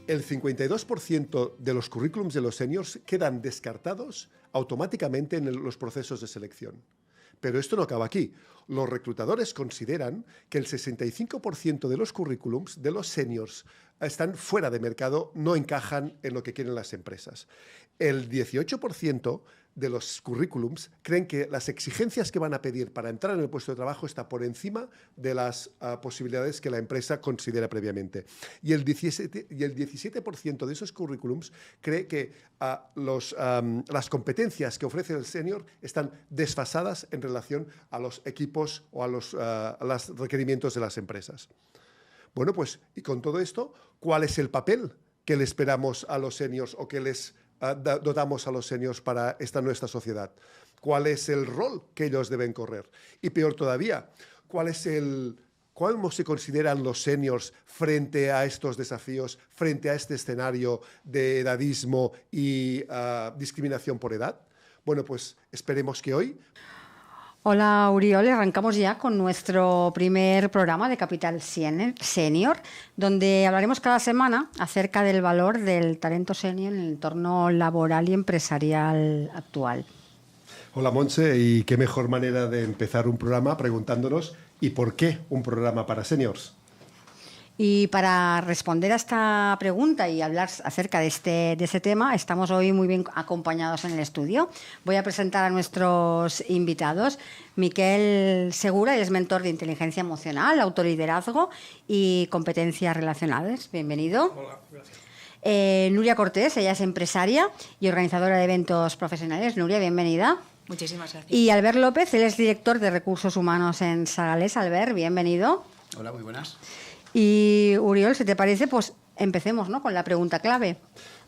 el 52% de los currículums de los seniors quedan descartados automáticamente en los procesos de selección. Pero esto no acaba aquí. Los reclutadores consideran que el 65% de los currículums de los seniors están fuera de mercado, no encajan en lo que quieren las empresas. El 18% de los currículums creen que las exigencias que van a pedir para entrar en el puesto de trabajo está por encima de las posibilidades que la empresa considera previamente. Y el 17% de esos currículums cree que las competencias que ofrece el senior están desfasadas en relación a los equipos o a los requerimientos de las empresas. Bueno, pues, y con todo esto, ¿cuál es el papel que le esperamos a los seniors o que les dotamos a los seniors para esta nuestra sociedad? ¿Cuál es el rol que ellos deben correr? Y peor todavía, ¿cómo se consideran los seniors frente a estos desafíos, frente a este escenario de edadismo y discriminación por edad? Bueno, pues esperemos que hoy... Hola Uriol, arrancamos ya con nuestro primer programa de Capital Senior, donde hablaremos cada semana acerca del valor del talento senior en el entorno laboral y empresarial actual. Hola Montse, y qué mejor manera de empezar un programa preguntándonos ¿y por qué un programa para seniors? Y para responder a esta pregunta y hablar acerca de este tema, estamos hoy muy bien acompañados en el estudio. Voy a presentar a nuestros invitados. Miquel Segura es mentor de inteligencia emocional, autoliderazgo y competencias relacionales. Bienvenido. Hola, gracias. Nuria Cortés, ella es empresaria y organizadora de eventos profesionales. Nuria, bienvenida. Muchísimas gracias. Y Albert López, él es director de recursos humanos en Sagales. Albert, bienvenido. Hola, muy buenas. Y Uriol, si te parece, pues empecemos, ¿no?, con la pregunta clave.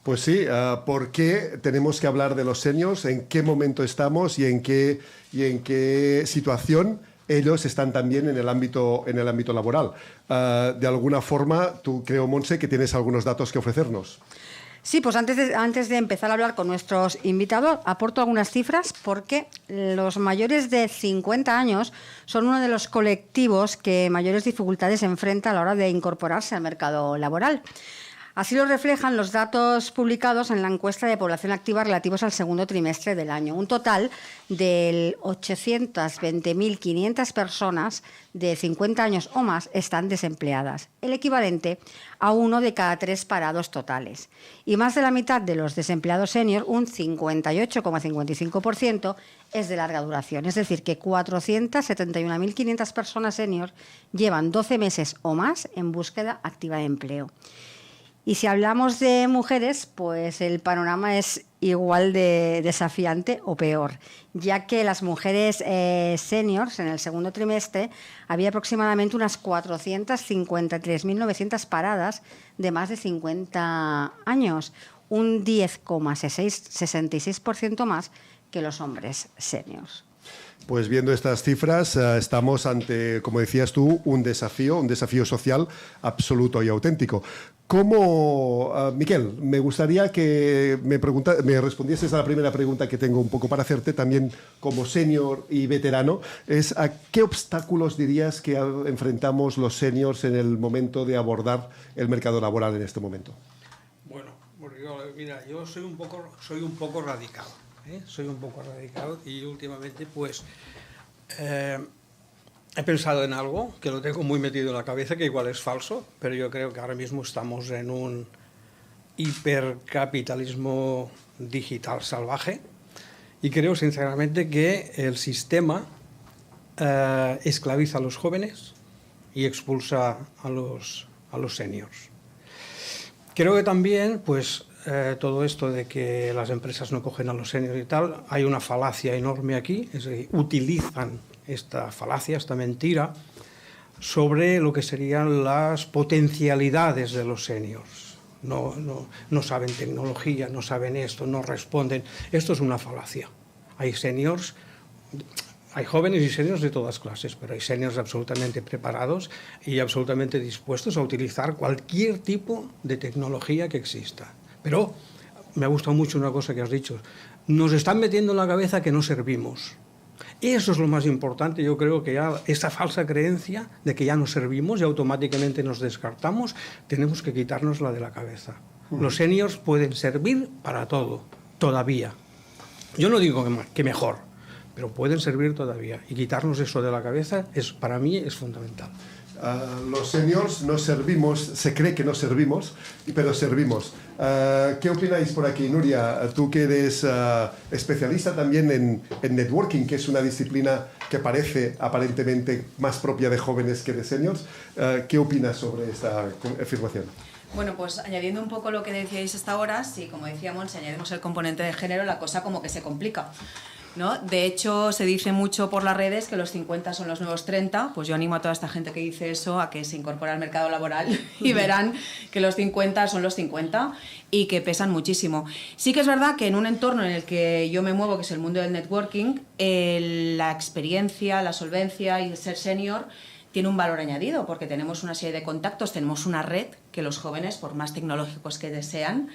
Pues sí, ¿por qué tenemos que hablar de los seniors? ¿En qué momento estamos y en qué situación ellos están también en el ámbito laboral? De alguna forma, tú creo, Montse, que tienes algunos datos que ofrecernos. Sí, pues antes de empezar a hablar con nuestros invitados, aporto algunas cifras porque los mayores de 50 años son uno de los colectivos que mayores dificultades enfrenta a la hora de incorporarse al mercado laboral. Así lo reflejan los datos publicados en la encuesta de población activa relativos al segundo trimestre del año. Un total de 820.500 personas de 50 años o más están desempleadas, el equivalente a 1 de cada 3 parados totales. Y más de la mitad de los desempleados senior, un 58,55%, es de larga duración. Es decir, que 471.500 personas senior llevan 12 meses o más en búsqueda activa de empleo. Y si hablamos de mujeres, pues el panorama es igual de desafiante o peor, ya que las mujeres seniors en el segundo trimestre había aproximadamente unas 453.900 paradas de más de 50 años, un 10,66% más que los hombres seniors. Pues viendo estas cifras, estamos ante, como decías tú, un desafío social absoluto y auténtico. Miquel, me gustaría que me respondieses a la primera pregunta que tengo un poco para hacerte también como senior y veterano, es ¿a qué obstáculos dirías que enfrentamos los seniors en el momento de abordar el mercado laboral en este momento? Bueno, mira, yo soy un poco radical, soy un poco radical y últimamente pues he pensado en algo que lo tengo muy metido en la cabeza, que igual es falso, pero yo creo que ahora mismo estamos en un hipercapitalismo digital salvaje y creo sinceramente que el sistema esclaviza a los jóvenes y expulsa a los seniors. Creo que también, pues, todo esto de que las empresas no cogen a los seniors y tal, hay una falacia enorme aquí, es decir, utilizan esta falacia, esta mentira, sobre lo que serían las potencialidades de los seniors. No saben tecnología, no saben esto, no responden. Esto es una falacia. Hay seniors, hay jóvenes y seniors de todas clases, pero hay seniors absolutamente preparados y absolutamente dispuestos a utilizar cualquier tipo de tecnología que exista. Pero me ha gustado mucho una cosa que has dicho. Nos están metiendo en la cabeza que no servimos. Eso es lo más importante. Yo creo que ya esa falsa creencia de que ya no servimos y automáticamente nos descartamos, tenemos que quitárnosla de la cabeza. Los seniors pueden servir para todo, todavía. Yo no digo que mejor, pero pueden servir todavía. Y quitarnos eso de la cabeza, para mí es fundamental. Los seniors no servimos, se cree que no servimos, pero servimos. ¿Qué opináis por aquí, Nuria? Tú que eres especialista también en networking, que es una disciplina que parece aparentemente más propia de jóvenes que de seniors. ¿Qué opinas sobre esta afirmación? Bueno, pues añadiendo un poco lo que decíais hasta ahora, sí, como decíamos, si añadimos el componente de género, la cosa como que se complica, ¿no? De hecho, se dice mucho por las redes que los 50 son los nuevos 30, pues yo animo a toda esta gente que dice eso a que se incorpore al mercado laboral y verán que los 50 son los 50 y que pesan muchísimo. Sí que es verdad que en un entorno en el que yo me muevo, que es el mundo del networking, la experiencia, la solvencia y el ser senior tiene un valor añadido, porque tenemos una serie de contactos, tenemos una red que los jóvenes, por más tecnológicos que desean,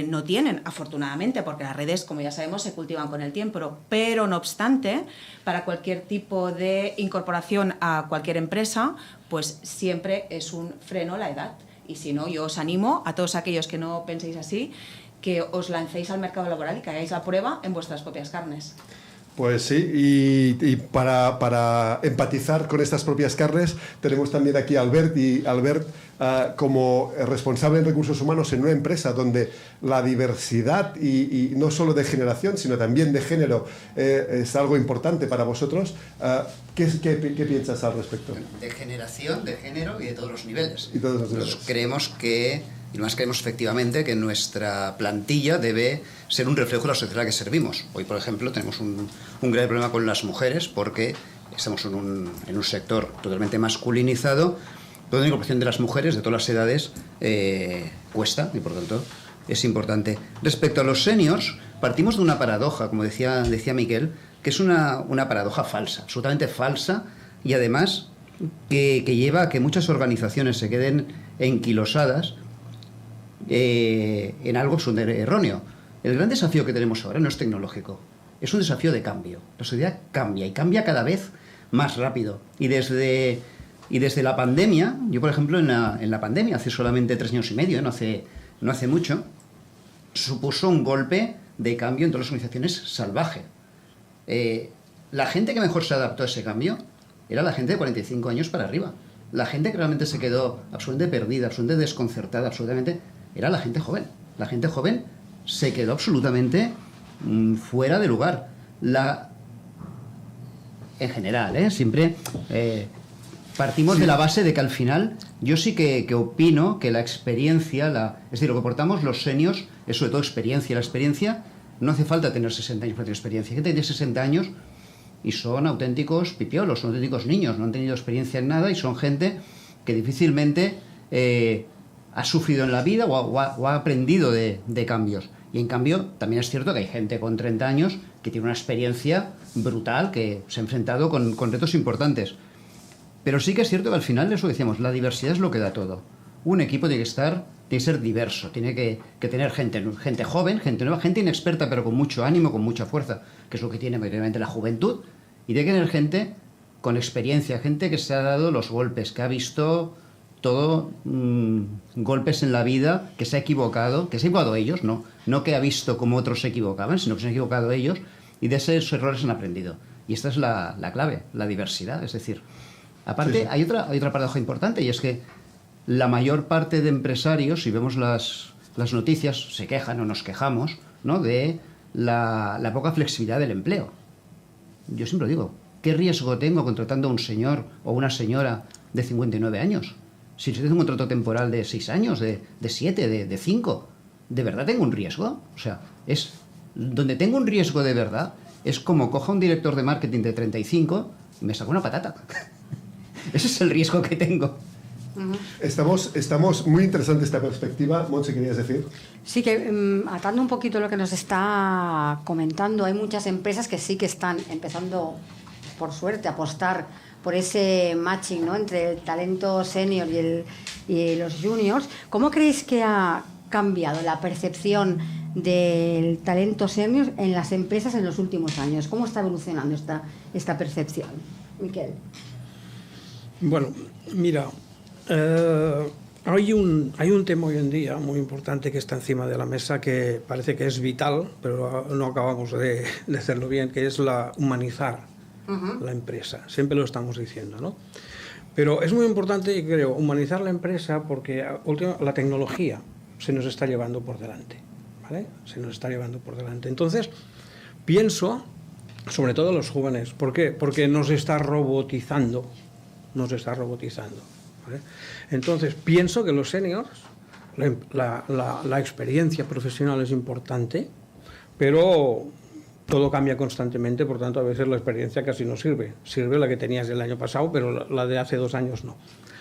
no tienen, afortunadamente, porque las redes, como ya sabemos, se cultivan con el tiempo. Pero, no obstante, para cualquier tipo de incorporación a cualquier empresa, pues siempre es un freno la edad. Y si no, yo os animo a todos aquellos que no penséis así, que os lancéis al mercado laboral y que hagáis la prueba en vuestras propias carnes. Pues sí, y para empatizar con estas propias carnes tenemos también aquí a Albert, y Albert como responsable de recursos humanos en una empresa donde la diversidad y no solo de generación sino también de género es algo importante para vosotros. ¿Qué piensas al respecto? De generación, de género y de todos los niveles. Y todos los niveles. Creemos que, y más creemos efectivamente, que nuestra plantilla debe ser un reflejo de la sociedad a la que servimos. Hoy, por ejemplo, tenemos un grave problema con las mujeres porque estamos en un sector totalmente masculinizado. Toda la incorporación de las mujeres de todas las edades cuesta y, por tanto, es importante. Respecto a los seniors, partimos de una paradoja, como decía Miquel, que es una paradoja falsa, absolutamente falsa, y además que lleva a que muchas organizaciones se queden enquilosadas en algo absolutamente erróneo. El gran desafío que tenemos ahora no es tecnológico, es un desafío de cambio. La sociedad cambia y cambia cada vez más rápido. Y desde la pandemia, yo por ejemplo en la pandemia, hace solamente 3 años y medio, no hace mucho, supuso un golpe de cambio en todas las organizaciones salvaje. La gente que mejor se adaptó a ese cambio era la gente de 45 años para arriba. La gente que realmente se quedó absolutamente perdida, absolutamente desconcertada, absolutamente, era la gente joven. La gente joven se quedó absolutamente fuera de lugar. En general, siempre partimos de la base de que al final yo sí que opino que la experiencia, es decir, lo que aportamos los seniors es sobre todo experiencia. La experiencia no hace falta tener 60 años para tener experiencia. Hay gente que tiene 60 años y son auténticos pipiolos, son auténticos niños, no han tenido experiencia en nada y son gente que difícilmente ha sufrido en la vida o ha aprendido de cambios. Y en cambio, también es cierto que hay gente con 30 años que tiene una experiencia brutal, que se ha enfrentado con retos importantes. Pero sí que es cierto que al final, eso decíamos, la diversidad es lo que da todo. Un equipo tiene que ser diverso, tiene que tener gente joven, gente nueva, gente inexperta, pero con mucho ánimo, con mucha fuerza, que es lo que tiene mayoritariamente la juventud. Y tiene que tener gente con experiencia, gente que se ha dado los golpes, que ha visto todo, golpes en la vida, que se ha equivocado ellos, no que ha visto cómo otros se equivocaban, sino que se han equivocado ellos y de esos errores han aprendido. Y esta es la clave, la diversidad. Es decir, aparte, sí. Hay otra paradoja importante, y es que la mayor parte de empresarios, si vemos las noticias, se quejan o nos quejamos, ¿no?, de la poca flexibilidad del empleo. Yo siempre digo, ¿qué riesgo tengo contratando a un señor o una señora de 59 años? Si yo tengo un contrato temporal de 6 años, de 7, de 5, ¿de verdad tengo un riesgo? O sea, donde tengo un riesgo de verdad es como coja un director de marketing de 35 y me saca una patata. Ese es el riesgo que tengo. Estamos muy interesante esta perspectiva. Montse, ¿querías decir? Sí, que atando un poquito lo que nos está comentando, hay muchas empresas que sí que están empezando, por suerte, a apostar por ese matching, ¿no?, entre el talento senior y los juniors. ¿Cómo creéis que ha cambiado la percepción del talento senior en las empresas en los últimos años? ¿Cómo está evolucionando esta percepción? Miquel. Bueno, mira, Hay un tema hoy en día muy importante que está encima de la mesa que parece que es vital, pero no acabamos de hacerlo bien, que es la humanizar la empresa. Siempre lo estamos diciendo, ¿no? Pero es muy importante, creo, humanizar la empresa porque la tecnología se nos está llevando por delante, ¿vale? Se nos está llevando por delante. Entonces, pienso, sobre todo los jóvenes, ¿por qué? Porque nos está robotizando, ¿vale? Entonces, pienso que los seniors, la experiencia profesional es importante, pero todo cambia constantemente, por tanto, a veces la experiencia casi no sirve. Sirve la que tenías el año pasado, pero la de hace 2 años no.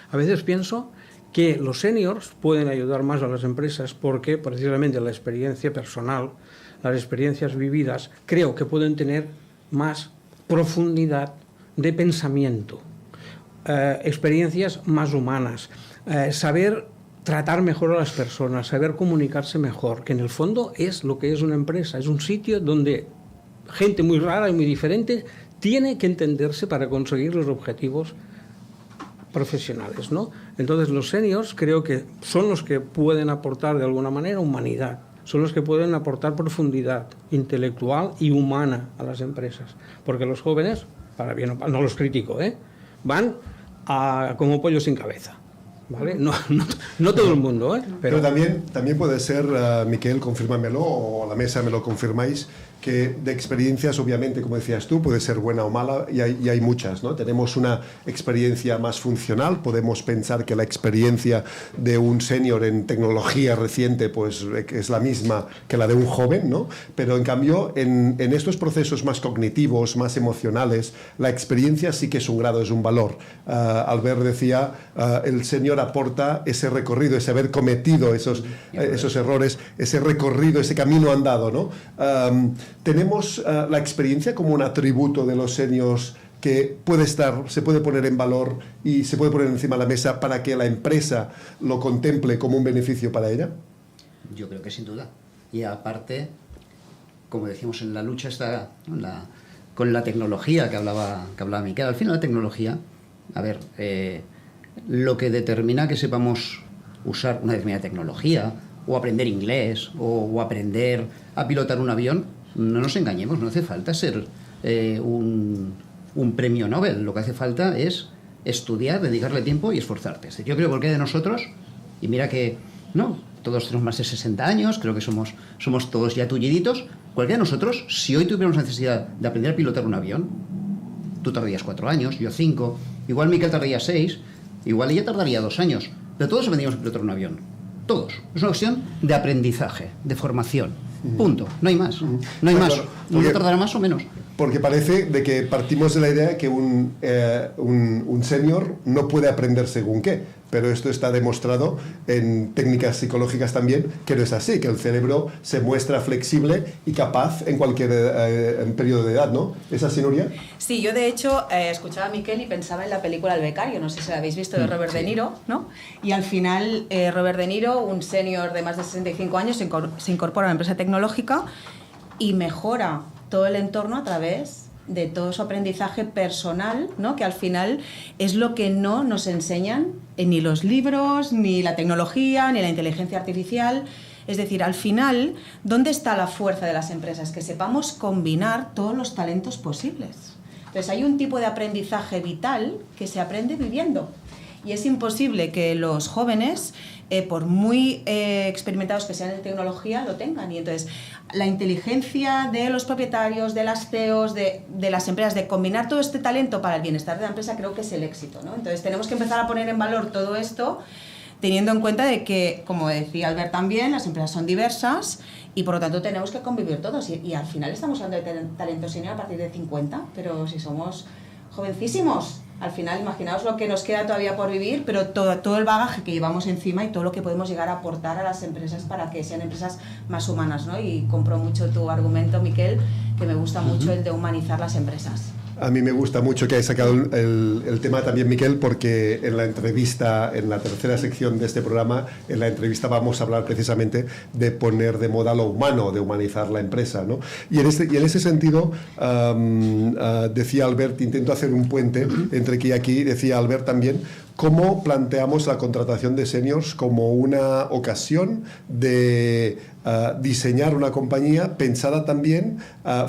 A veces pienso que los seniors pueden ayudar más a las empresas porque, precisamente, la experiencia personal, las experiencias vividas, creo que pueden tener más profundidad de pensamiento, experiencias más humanas, saber tratar mejor a las personas, saber comunicarse mejor, que en el fondo es lo que es una empresa, es un sitio donde gente muy rara y muy diferente tiene que entenderse para conseguir los objetivos profesionales, ¿no? Entonces los seniors creo que son los que pueden aportar de alguna manera humanidad, son los que pueden aportar profundidad intelectual y humana a las empresas, porque los jóvenes, para bien o mal, no los critico, van como pollo sin cabeza, ¿vale? No todo el mundo, pero también puede ser, Miquel, confírmamelo, o a la mesa me lo confirmáis, que de experiencias, obviamente, como decías tú, puede ser buena o mala, y hay muchas, ¿no? Tenemos una experiencia más funcional, podemos pensar que la experiencia de un senior en tecnología reciente pues es la misma que la de un joven, ¿no? Pero en cambio, en estos procesos más cognitivos, más emocionales, la experiencia sí que es un grado, es un valor. Albert decía, el senior aporta ese recorrido, ese haber cometido esos errores, ese recorrido, ese camino andado, ¿no? Tenemos la experiencia como un atributo de los seniors que se puede poner en valor y se puede poner encima de la mesa para que la empresa lo contemple como un beneficio para ella. Yo creo que sin duda. Y aparte, como decíamos, en la lucha está, ¿no? Con la tecnología que hablaba Miquel. Al final la tecnología, lo que determina que sepamos usar una determinada tecnología, o aprender inglés, o aprender a pilotar un avión, no nos engañemos, no hace falta ser un premio Nobel. Lo que hace falta es estudiar, dedicarle tiempo y esforzarte. Yo creo que cualquiera de nosotros, y mira que no, todos tenemos más de 60 años, creo que somos todos ya tulliditos, cualquiera de nosotros, si hoy tuviéramos necesidad de aprender a pilotar un avión, tú tardarías 4 años, yo 5, igual Miquel tardaría 6, igual ella tardaría 2 años, pero todos aprendimos a pilotar un avión. Todos. Es una cuestión de aprendizaje, de formación. Punto. No hay más. No hay más. Uno tardará más o menos. Porque parece de que partimos de la idea que un senior no puede aprender según qué, pero esto está demostrado en técnicas psicológicas también, que no es así, que el cerebro se muestra flexible y capaz en cualquier periodo de edad, ¿no? ¿Es así, Nuria? Sí, yo de hecho escuchaba a Miquel y pensaba en la película El becario, no sé si la habéis visto, de Robert De Niro, ¿no? Y al final Robert De Niro, un senior de más de 65 años, se incorpora a una empresa tecnológica y mejora todo el entorno a través de todo su aprendizaje personal, ¿no? Que al final es lo que no nos enseñan ni los libros, ni la tecnología, ni la inteligencia artificial. Es decir, al final, ¿dónde está la fuerza de las empresas? Que sepamos combinar todos los talentos posibles. Entonces, hay un tipo de aprendizaje vital que se aprende viviendo. Y es imposible que los jóvenes, por muy experimentados que sean en tecnología, lo tengan. Y entonces, la inteligencia de los propietarios, de las CEOs, de las empresas, de combinar todo este talento para el bienestar de la empresa, creo que es el éxito, ¿no? Entonces, tenemos que empezar a poner en valor todo esto, teniendo en cuenta de que, como decía Albert también, las empresas son diversas y por lo tanto tenemos que convivir todos. Y al final estamos hablando de talento senior a partir de 50, pero si somos jovencísimos, al final imaginaos lo que nos queda todavía por vivir, pero todo el bagaje que llevamos encima y todo lo que podemos llegar a aportar a las empresas para que sean empresas más humanas, ¿no? Y compro mucho tu argumento, Miquel, que me gusta mucho el de humanizar las empresas. A mí me gusta mucho que hayas sacado el tema también, Miquel, porque en la entrevista, en la tercera sección de este programa, en la entrevista vamos a hablar precisamente de poner de moda lo humano, de humanizar la empresa, ¿no? Y en ese sentido, decía Albert, intento hacer un puente entre aquí y aquí, decía Albert también, cómo planteamos la contratación de seniors como una ocasión de diseñar una compañía pensada también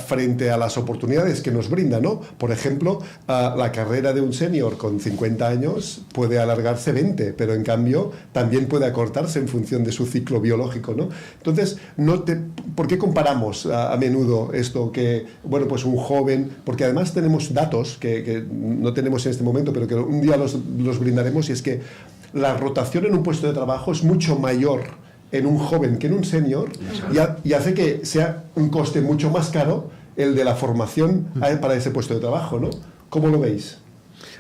frente a las oportunidades que nos brinda, ¿no? Por ejemplo, la carrera de un senior con 50 años puede alargarse 20, pero en cambio también puede acortarse en función de su ciclo biológico, ¿no? Entonces, ¿por qué comparamos a menudo esto que, bueno, pues un joven, porque además tenemos datos que no tenemos en este momento, pero que un día los brindaremos, y es que la rotación en un puesto de trabajo es mucho mayor en un joven que en un senior, y hace que sea un coste mucho más caro el de la formación para ese puesto de trabajo, ¿no? ¿Cómo lo veis?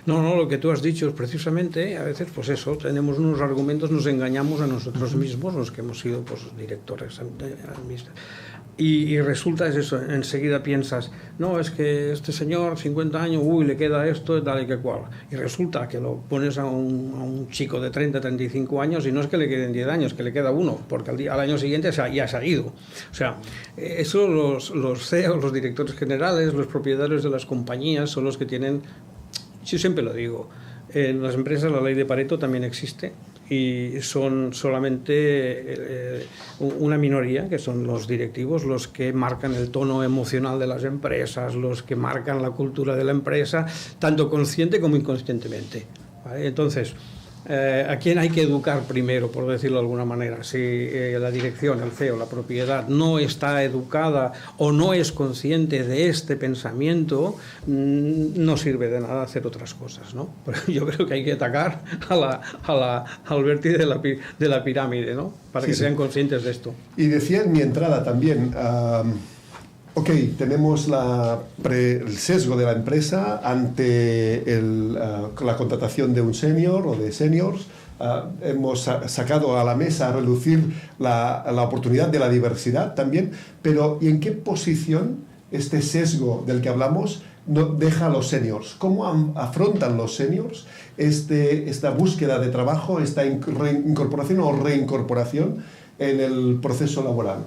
No, lo que tú has dicho es precisamente, a veces pues eso, tenemos unos argumentos, nos engañamos a nosotros mismos, los que hemos sido pues directores y resulta es eso, enseguida piensas, no, es que este señor, 50 años, le queda esto, tal y que cual, y resulta que lo pones a un chico de 30, 35 años y no es que le queden 10 años, que le queda uno, porque al año siguiente ya se ha ido. O sea, eso los CEOs, los directores generales, los propietarios de las compañías son los que tienen. Yo siempre lo digo, en las empresas la ley de Pareto también existe y son solamente una minoría, que son los directivos, los que marcan el tono emocional de las empresas, los que marcan la cultura de la empresa, tanto consciente como inconscientemente, ¿vale? Entonces, ¿a quién hay que educar primero, por decirlo de alguna manera? Si la dirección, el CEO, la propiedad no está educada o no es consciente de este pensamiento, no sirve de nada hacer otras cosas, ¿no? Pero yo creo que hay que atacar al vértice de la pirámide, ¿no? Para que sean conscientes de esto. Y decía en mi entrada también, ok, tenemos el sesgo de la empresa ante la contratación de un senior o de seniors. Hemos sacado a la mesa a relucir la oportunidad de la diversidad también, pero ¿y en qué posición este sesgo del que hablamos deja a los seniors? ¿Cómo afrontan los seniors esta búsqueda de trabajo, esta incorporación o reincorporación en el proceso laboral?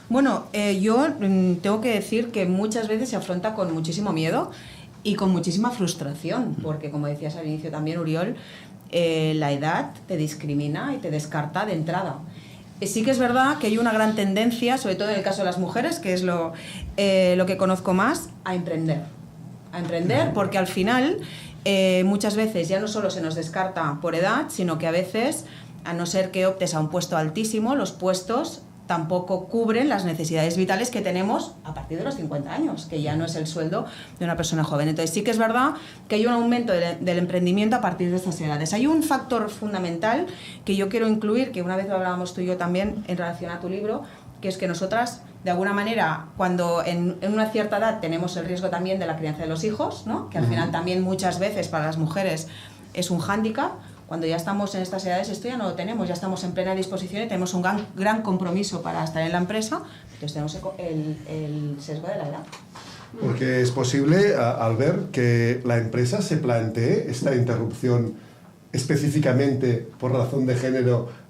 Bueno, yo tengo que decir que muchas veces se afronta con muchísimo miedo y con muchísima frustración, porque como decías al inicio también, Uriol, la edad te discrimina y te descarta de entrada. Sí que es verdad que hay una gran tendencia, sobre todo en el caso de las mujeres, que es lo que conozco más, a emprender, porque al final muchas veces ya no solo se nos descarta por edad, sino que a veces, a no ser que optes a un puesto altísimo, los puestos tampoco cubren las necesidades vitales que tenemos a partir de los 50 años, que ya no es el sueldo de una persona joven. Entonces sí que es verdad que hay un aumento del emprendimiento a partir de estas edades. Hay un factor fundamental que yo quiero incluir, que una vez lo hablábamos tú y yo también en relación a tu libro, que es que nosotras, de alguna manera, cuando en una cierta edad tenemos el riesgo también de la crianza de los hijos, ¿no? Que al final también muchas veces para las mujeres es un hándicap. Cuando ya estamos en estas edades, esto ya no lo tenemos, ya estamos en plena disposición y tenemos un gran compromiso para estar en la empresa, entonces tenemos el sesgo de la edad. Porque es posible, al ver que la empresa se plantee esta interrupción específicamente por razón de género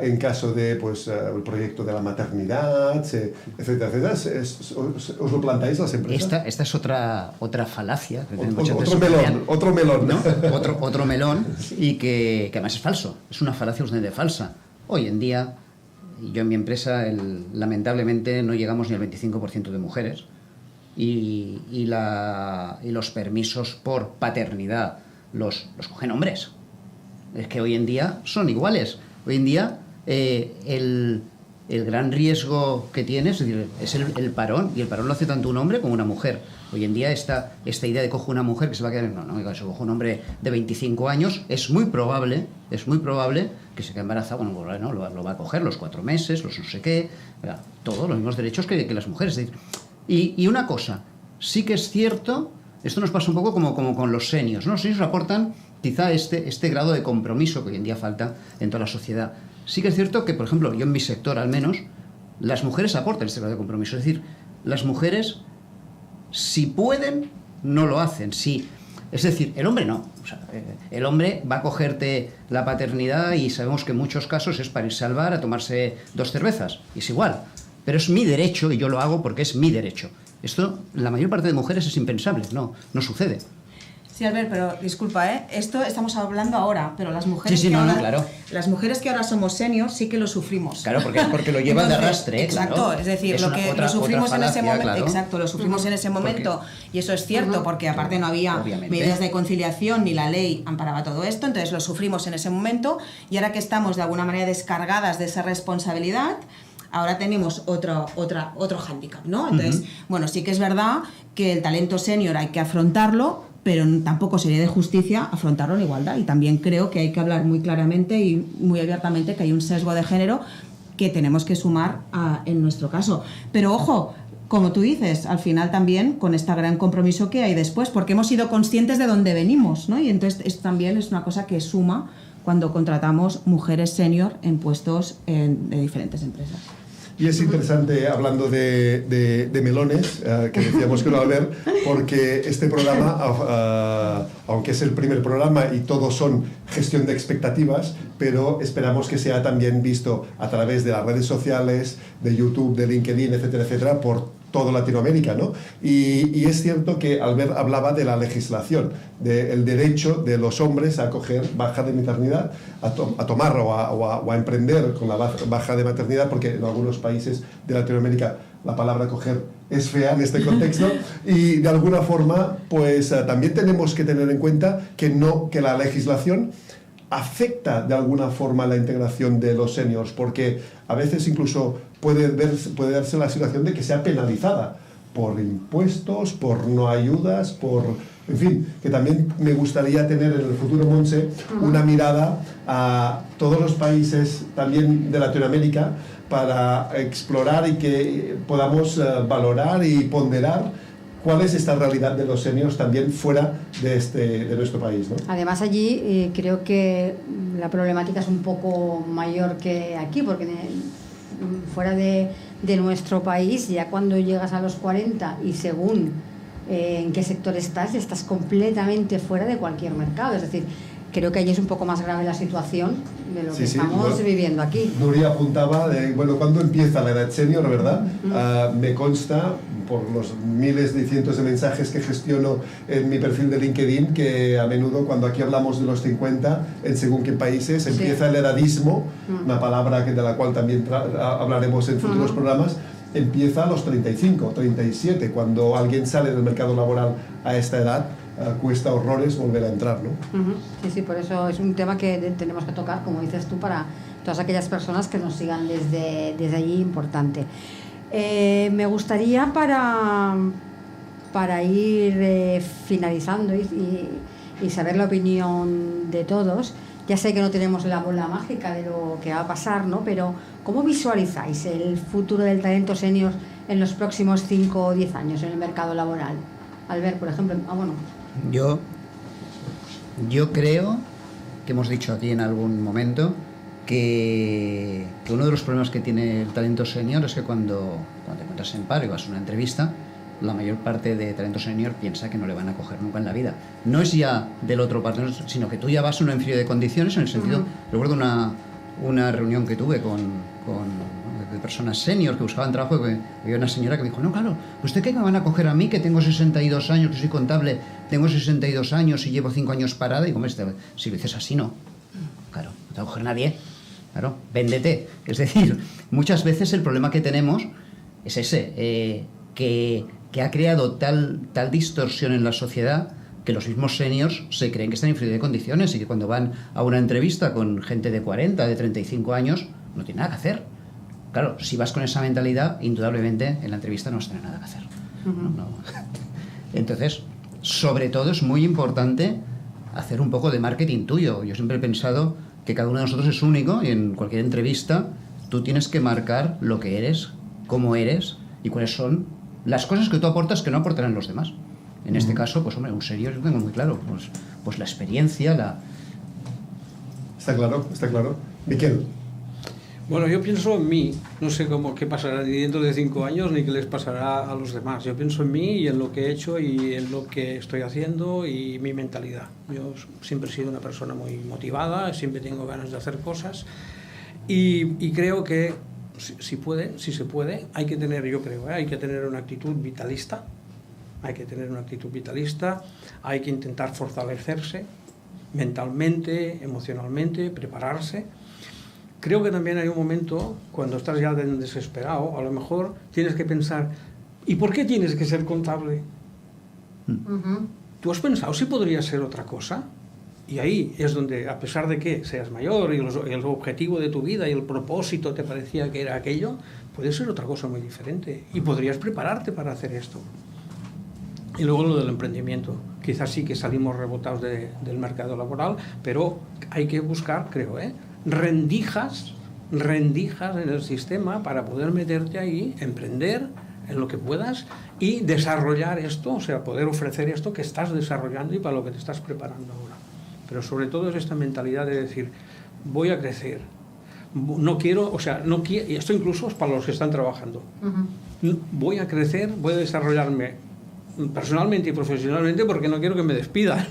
en caso de el proyecto de la maternidad, etcétera, etcétera. ¿Os lo planteáis las empresas? Esta es otra falacia. Que otro melón, ¿no? Otro melón, y que además es falso. Es una falacia bastante falsa. Hoy en día, yo en mi empresa, lamentablemente no llegamos ni al 25% de mujeres, y los permisos por paternidad los cogen hombres. Es que hoy en día son iguales. Hoy en día el gran riesgo que tienes es el parón, y el parón lo hace tanto un hombre como una mujer. Hoy en día esta idea de cojo una mujer que se va a quedar, no, se cojo un hombre de 25 años, es muy probable que se quede embarazada, bueno, lo va a coger los 4 meses, los no sé qué, todos los mismos derechos que las mujeres. Y una cosa, sí que es cierto, esto nos pasa un poco como con los seniors, ¿no? Los seniors aportan quizá este grado de compromiso que hoy en día falta en toda la sociedad. Sí que es cierto que, por ejemplo, yo en mi sector al menos, las mujeres aportan este grado de compromiso. Es decir, las mujeres, si pueden, no lo hacen. Es decir, el hombre no. O sea, el hombre va a cogerte la paternidad y sabemos que en muchos casos es para irse al bar a tomarse 2 cervezas. Y es igual. Pero es mi derecho y yo lo hago porque es mi derecho. Esto, la mayor parte de mujeres es impensable. No sucede. Sí, Albert, pero disculpa, esto estamos hablando ahora, pero las mujeres, Sí, que no, ahora, claro. Las mujeres que ahora somos seniors sí que lo sufrimos. Claro, porque lo llevan de arrastre, exacto, claro. es decir, Es lo una- que otra- lo sufrimos otra en ese falacia, momento, claro. exacto, lo sufrimos en ese momento, y eso es cierto, porque aparte no había Obviamente. medidas de conciliación ni la ley amparaba todo esto, entonces lo sufrimos en ese momento, y ahora que estamos de alguna manera descargadas de esa responsabilidad, ahora tenemos otro hándicap, ¿no? Entonces, bueno, sí que es verdad que el talento senior hay que afrontarlo, pero tampoco sería de justicia afrontarlo en igualdad. Y también creo que hay que hablar muy claramente y muy abiertamente que hay un sesgo de género que tenemos que sumar en nuestro caso. Pero ojo, como tú dices, al final también con este gran compromiso que hay después, porque hemos sido conscientes de dónde venimos, ¿no? Y entonces esto también es una cosa que suma cuando contratamos mujeres senior en puestos de diferentes empresas. Y es interesante, hablando de melones, que decíamos que no va a ver, porque este programa, aunque es el primer programa y todos son gestión de expectativas, pero esperamos que sea también visto a través de las redes sociales, de YouTube, de LinkedIn, etcétera, etcétera, por toda Latinoamérica, ¿no? Y es cierto que Albert hablaba de la legislación, del derecho de los hombres a coger baja de maternidad, a tomar o a emprender con la baja de maternidad, porque en algunos países de Latinoamérica la palabra coger es fea en este contexto, y de alguna forma pues también tenemos que tener en cuenta que la legislación afecta de alguna forma la integración de los seniors, porque a veces incluso puede darse la situación de que sea penalizada por impuestos, por no ayudas, en fin, que también me gustaría tener en el futuro, Montse, una mirada a todos los países también de Latinoamérica para explorar y que podamos valorar y ponderar cuál es esta realidad de los seniors también fuera de nuestro país, ¿no? Además allí creo que la problemática es un poco mayor que aquí, porque fuera de nuestro país, ya cuando llegas a los 40 y según en qué sector estás, estás completamente fuera de cualquier mercado. Es decir, creo que allí es un poco más grave la situación de lo que estamos viviendo aquí. Nuria apuntaba, bueno, ¿cuándo empieza la edad senior, verdad? Me consta, por los miles y cientos de mensajes que gestiono en mi perfil de LinkedIn, que a menudo cuando aquí hablamos de los 50, en según qué países, empieza el edadismo, una palabra de la cual también hablaremos en futuros programas, empieza a los 35, 37, cuando alguien sale del mercado laboral a esta edad, cuesta horrores volver a entrar, ¿no? Sí, por eso es un tema que tenemos que tocar, como dices tú, para todas aquellas personas que nos sigan desde allí, importante. Me gustaría para ir finalizando y saber la opinión de todos. Ya sé que no tenemos la bola mágica de lo que va a pasar, ¿no? Pero ¿cómo visualizáis el futuro del talento senior en los próximos 5 o 10 años en el mercado laboral? Albert, por ejemplo, Yo creo que hemos dicho aquí en algún momento que uno de los problemas que tiene el talento senior es que cuando te encuentras en paro y vas a una entrevista, la mayor parte de talento senior piensa que no le van a coger nunca en la vida. No es ya del otro parte, sino que tú ya vas a una inferior de condiciones en el sentido... Recuerdo una reunión que tuve de personas senior que buscaban trabajo, que había una señora que me dijo, no, claro, ¿usted qué me van a coger a mí, que tengo 62 años, que soy contable, tengo 62 años y llevo 5 años parada? Y digo, si lo dices así, no. Claro, no te va a coger nadie. Claro, véndete. Es decir, muchas veces el problema que tenemos es ese, que ha creado tal distorsión en la sociedad que los mismos seniors se creen que están en inferioridad de condiciones y que cuando van a una entrevista con gente de 40, de 35 años, no tienen nada que hacer. Claro, si vas con esa mentalidad, indudablemente en la entrevista no vas a tener nada que hacer. No. Entonces, sobre todo es muy importante hacer un poco de marketing tuyo. Yo siempre he pensado que cada uno de nosotros es único y en cualquier entrevista tú tienes que marcar lo que eres, cómo eres y cuáles son las cosas que tú aportas que no aportarán los demás. En este caso, pues hombre, un serio yo tengo muy claro, pues la experiencia, Está claro. Miquel. Bueno, yo pienso en mí, no sé qué pasará ni dentro de 5 años ni qué les pasará a los demás. Yo pienso en mí y en lo que he hecho y en lo que estoy haciendo y mi mentalidad. Yo siempre he sido una persona muy motivada, siempre tengo ganas de hacer cosas y creo que si se puede, hay que tener, yo creo, hay que tener una actitud vitalista, hay que tener una actitud vitalista, hay que intentar fortalecerse mentalmente, emocionalmente, prepararse. Creo que también hay un momento, cuando estás ya desesperado, a lo mejor tienes que pensar, ¿y por qué tienes que ser contable? ¿Tú has pensado si podría ser otra cosa? Y ahí es donde, a pesar de que seas mayor y el objetivo de tu vida y el propósito te parecía que era aquello, puede ser otra cosa muy diferente y podrías prepararte para hacer esto. Y luego lo del emprendimiento. Quizás sí que salimos rebotados del mercado laboral, pero hay que buscar, creo, rendijas en el sistema para poder meterte ahí, emprender en lo que puedas y desarrollar esto, o sea, poder ofrecer esto que estás desarrollando y para lo que te estás preparando ahora. Pero sobre todo es esta mentalidad de decir, voy a crecer, no quiero, y esto incluso es para los que están trabajando, voy a crecer, voy a desarrollarme personalmente y profesionalmente porque no quiero que me despidan,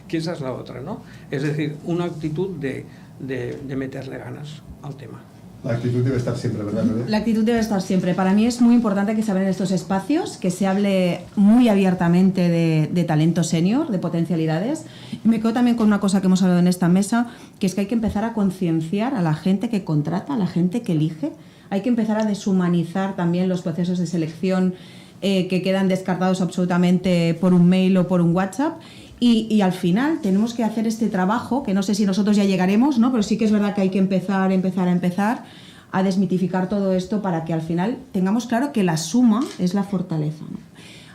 que esa es la otra, ¿no? Es decir, una actitud de meterle ganas al tema. La actitud debe estar siempre, ¿verdad? La actitud debe estar siempre. Para mí es muy importante que se abran estos espacios, que se hable muy abiertamente de talento senior, de potencialidades. Y me quedo también con una cosa que hemos hablado en esta mesa, que es que hay que empezar a concienciar a la gente que contrata, a la gente que elige. Hay que empezar a deshumanizar también los procesos de selección que quedan descartados absolutamente por un mail o por un WhatsApp. Y al final tenemos que hacer este trabajo, que no sé si nosotros ya llegaremos, ¿no? Pero sí que es verdad que hay que empezar a desmitificar todo esto para que al final tengamos claro que la suma es la fortaleza, ¿no?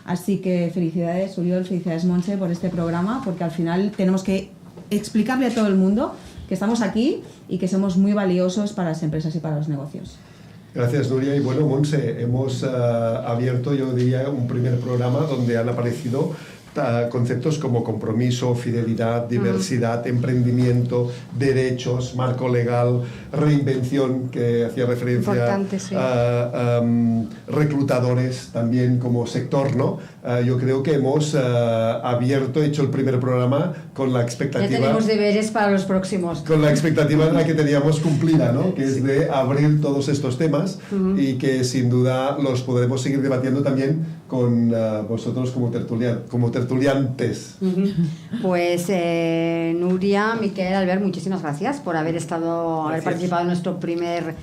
Así que felicidades, Uriol, felicidades, Montse, por este programa, porque al final tenemos que explicarle a todo el mundo que estamos aquí y que somos muy valiosos para las empresas y para los negocios. Gracias, Nuria. Y bueno, Montse, hemos abierto, yo diría, un primer programa donde han aparecido conceptos como compromiso, fidelidad, diversidad, emprendimiento, derechos, marco legal, reinvención, que hacía referencia a reclutadores también como sector, ¿no? Yo creo que hemos hecho el primer programa con la expectativa... Ya tenemos deberes para los próximos. Con la expectativa en la que teníamos cumplida, ¿no? Que es de abrir todos estos temas y que sin duda los podremos seguir debatiendo también con vosotros como tertuliantes. Pues Nuria, Miquel, Albert, muchísimas gracias por haber participado en nuestro primer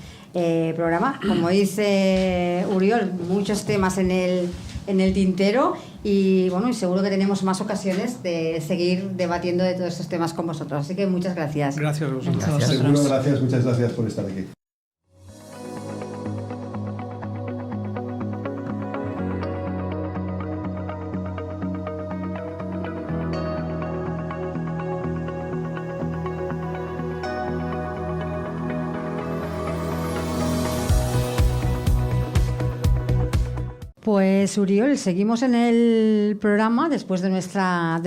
programa. Como dice Uriol, muchos temas en el tintero y bueno, y seguro que tenemos más ocasiones de seguir debatiendo de todos estos temas con vosotros. Así que muchas gracias. Gracias a vosotros. Muchas gracias por estar aquí. Pues Uriol, seguimos en el programa después de nuestra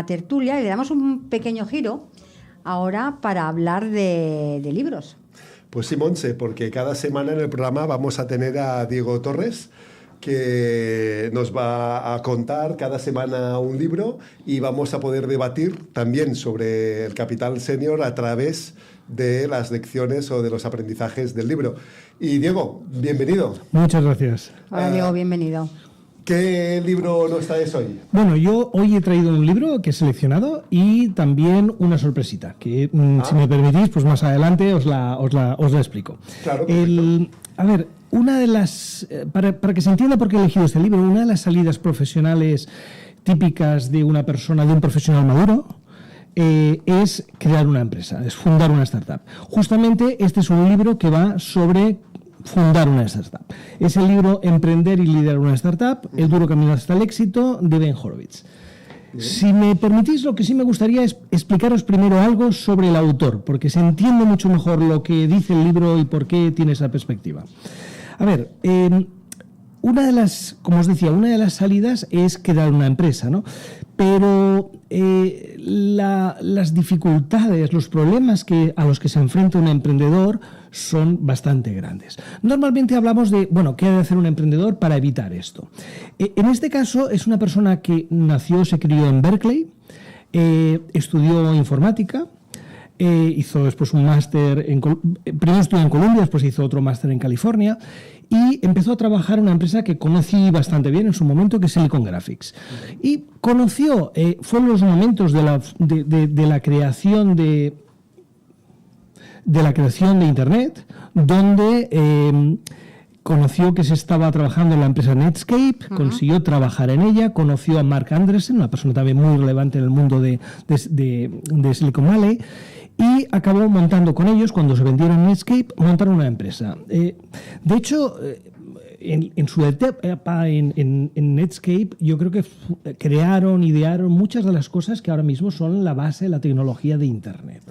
tertulia y le damos un pequeño giro ahora para hablar de libros. Pues sí, Montse, porque cada semana en el programa vamos a tener a Diego Torres, que nos va a contar cada semana un libro y vamos a poder debatir también sobre el capital senior a través de las lecciones o de los aprendizajes del libro. Y Diego, bienvenido. Muchas gracias. Hola Diego, bienvenido. ¿Qué libro nos traes hoy? Bueno, yo hoy he traído un libro que he seleccionado y también una sorpresita, que si me permitís, pues más adelante os la explico. Claro, a ver, una de las, para que se entienda por qué he elegido este libro, una de las salidas profesionales típicas de una persona, de un profesional maduro, es crear una empresa, es fundar una startup. Justamente este es un libro que va sobre fundar una startup. Es el libro Emprender y liderar una startup, el duro camino hasta el éxito, de Ben Horowitz. Si me permitís, lo que sí me gustaría es explicaros primero algo sobre el autor, porque se entiende mucho mejor lo que dice el libro y por qué tiene esa perspectiva. A ver, una de las, como os decía, una de las salidas es crear una empresa, ¿no? Pero las dificultades, los problemas a los que se enfrenta un emprendedor son bastante grandes. Normalmente hablamos de, bueno, ¿qué ha de hacer un emprendedor para evitar esto? En este caso es una persona que se crió en Berkeley, estudió informática, hizo después un máster, primero estudió en Columbia, después hizo otro máster en California y empezó a trabajar en una empresa que conocí bastante bien en su momento, que es Silicon Graphics. Y conoció, fueron los momentos de la creación de Internet, donde conoció que se estaba trabajando en la empresa Netscape, consiguió trabajar en ella, conoció a Mark Andreessen, una persona también muy relevante en el mundo de Silicon Valley, y acabó montando con ellos, cuando se vendieron Netscape, montaron una empresa. De hecho, en su etapa en Netscape, yo creo que idearon muchas de las cosas que ahora mismo son la base de la tecnología de Internet.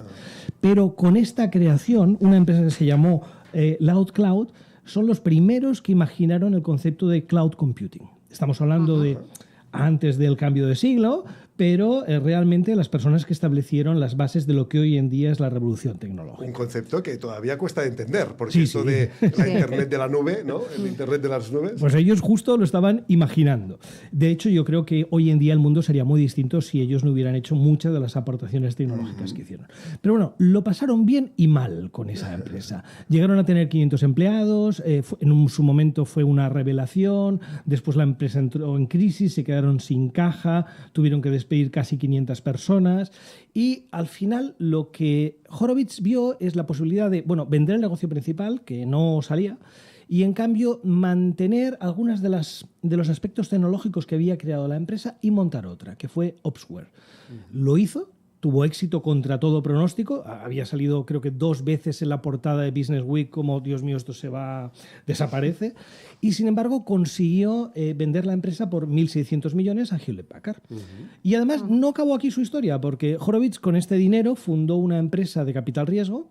Pero con esta creación, una empresa que se llamó LoudCloud, son los primeros que imaginaron el concepto de cloud computing. Estamos hablando de antes del cambio de siglo, pero realmente las personas que establecieron las bases de lo que hoy en día es la revolución tecnológica. Un concepto que todavía cuesta de entender, porque esto de la Internet de la nube, ¿no? El Internet de las nubes. Pues ellos justo lo estaban imaginando. De hecho, yo creo que hoy en día el mundo sería muy distinto si ellos no hubieran hecho muchas de las aportaciones tecnológicas que hicieron. Pero bueno, lo pasaron bien y mal con esa empresa. Llegaron a tener 500 empleados, en su momento fue una revelación, después la empresa entró en crisis, se quedaron sin caja, tuvieron que despedir casi 500 personas y al final lo que Horowitz vio es la posibilidad de, vender el negocio principal, que no salía, y en cambio mantener algunas de los aspectos tecnológicos que había creado la empresa y montar otra, que fue Opsware. Lo hizo, tuvo éxito contra todo pronóstico, había salido creo que 2 veces en la portada de Business Week como, Dios mío, esto desaparece, y sin embargo consiguió vender la empresa por 1.600 millones a Hewlett Packard. Y además no acabó aquí su historia, porque Horowitz con este dinero fundó una empresa de capital riesgo,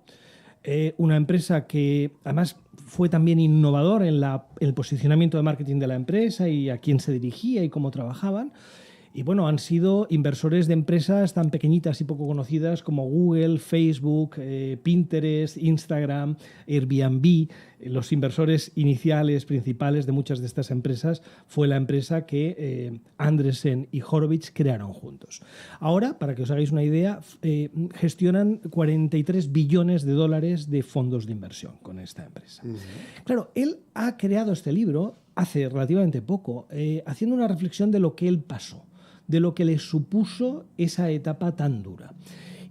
una empresa que además fue también innovador en el posicionamiento de marketing de la empresa y a quién se dirigía y cómo trabajaban. Y bueno, han sido inversores de empresas tan pequeñitas y poco conocidas como Google, Facebook, Pinterest, Instagram, Airbnb. Los inversores iniciales, principales de muchas de estas empresas fue la empresa que Andreessen y Horowitz crearon juntos. Ahora, para que os hagáis una idea, gestionan 43 billones de dólares de fondos de inversión con esta empresa. Claro, él ha creado este libro hace relativamente poco, haciendo una reflexión de lo que él pasó, de lo que le supuso esa etapa tan dura.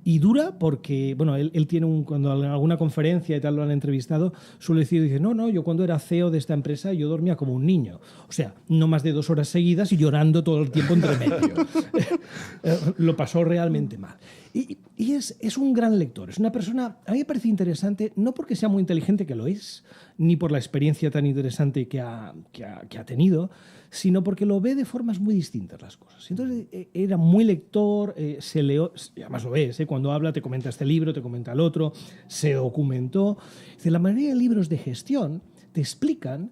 Y dura porque, él tiene cuando en alguna conferencia y tal lo han entrevistado, suele decir, yo cuando era CEO de esta empresa yo dormía como un niño. O sea, no más de 2 horas seguidas y llorando todo el tiempo entre medio. Lo pasó realmente mal. Y es un gran lector, es una persona, a mí me parece interesante, no porque sea muy inteligente, que lo es, ni por la experiencia tan interesante que ha tenido, sino porque lo ve de formas muy distintas las cosas. Entonces era muy lector, se leó, además lo ves, cuando habla te comenta este libro, te comenta el otro, se documentó. La mayoría de libros de gestión te explican